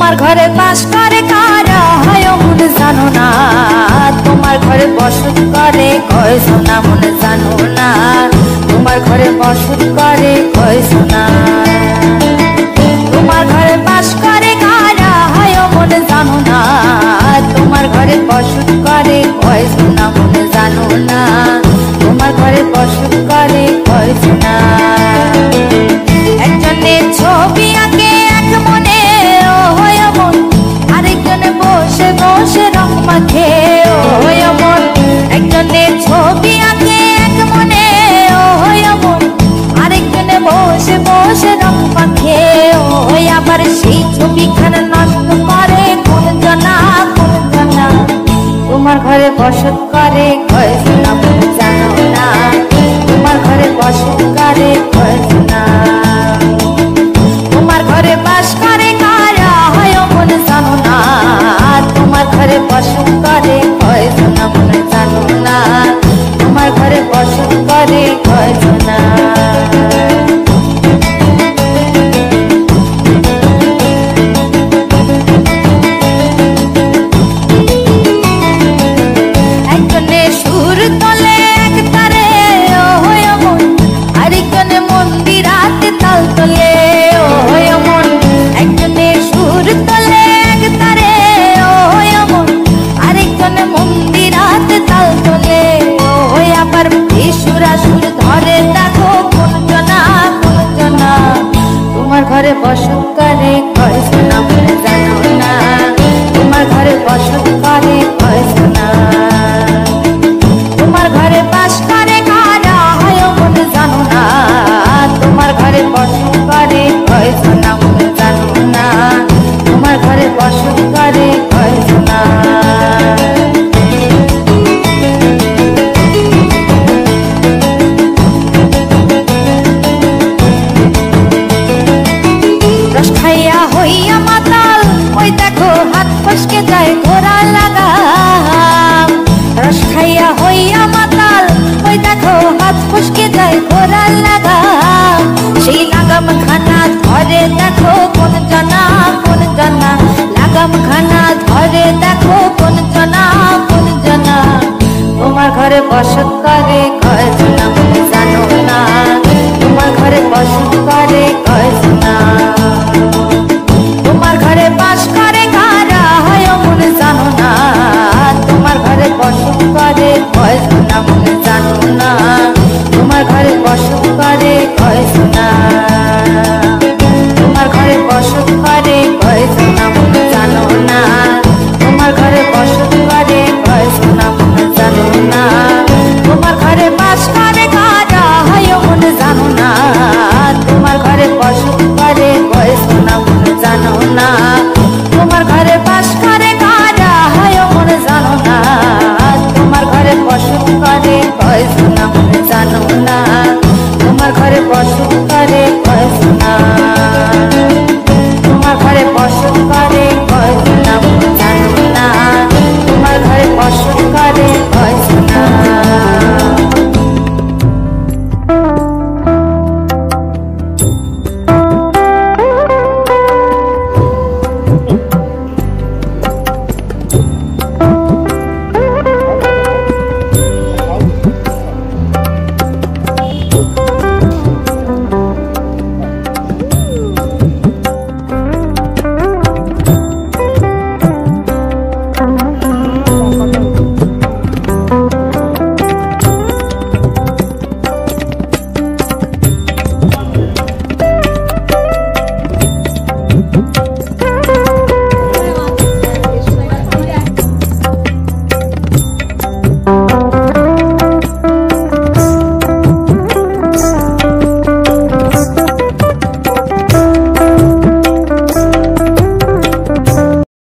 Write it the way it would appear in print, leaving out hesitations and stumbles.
তোমার ঘরে বাস করে কারা হয় মনে জানো না, তোমার ঘরে বসত করে কয় সোনা মনে জানো না, তোমার ঘরে বসত করে কয় সোনা। তোমার ঘরে বাস করে কারা হয় মনে জানো না, তোমার ঘরে বসত করে কয় সোনা মনে জানো না, তোমার ঘরে বসত করে কয় সোনা। একজনের ছবি আঁকে এক মনে ও হয় মন, আরেকজনে বসে বসে রং মাখে ও হয় মন। একজনের ছবি আঁকে এক মনে ও হয় মন, আরেকজনে বসে বসে রং মাখে ও হয়। আবার সেই ছবিখানা নষ্ট করে কোন জনা কোন জনা, তোমার ঘরে বসত করে কয় সোনা মনে জানো না, তোমার ঘরে বসত করে কয় সোনা। তোমার ঘরে বাস করে কারা হয় মনে জানো না, তোমার ঘরে বসত করে কয় সোনা মনে জানো না, তোমার ঘরে বসত করে কয় সোনা। একজনে সুর তোলে এক তারে ও হয় মন, আরেকজনে মন্দিরাতে তাল তোলে ও হয় মন। একজনে সুর তোলে এক তারে ও হয় মন, আরেকজনে মন্দিরাতে তাল তোলে ও হয়। আবার বেসুরা সুর ধরে দেখো কোন জনা কোন জনা, তোমার ঘরে বসত করে কয় সোনা মনে জানো না, তোমার ঘরে বসত করে কয় সোনা। তোমার ঘরে বাস করে কারা হয় মনে জানো না, তোমার ঘরে বসত করে কয় সোনা মনে জানো না, তোমার ঘরে বসত করে কয় সোনা। রস খাইয়া হইয়া মাতাল ওই দেখো হাত ফসকে যায় ঘোড়া লাগাম। রস খাইয়া হইয়া মাতাল ওই দেখো হাত ফসকে যায় ঘোড়া লাগাম। সেই লাগাম খানা ধরে দেখো কোন জনা কোন জনা, লাগাম খানা ধরে দেখো কোন জনা কোন জনা। তোমার ঘরে বসত করে কয় সোনা মনে জানো না, তোমার ঘরে বসত করে কয় সোনা। তোমার ঘরে বাস করে কারা হয় মনে জানো না, তোমার ঘরে বসত করে কয় সোনা।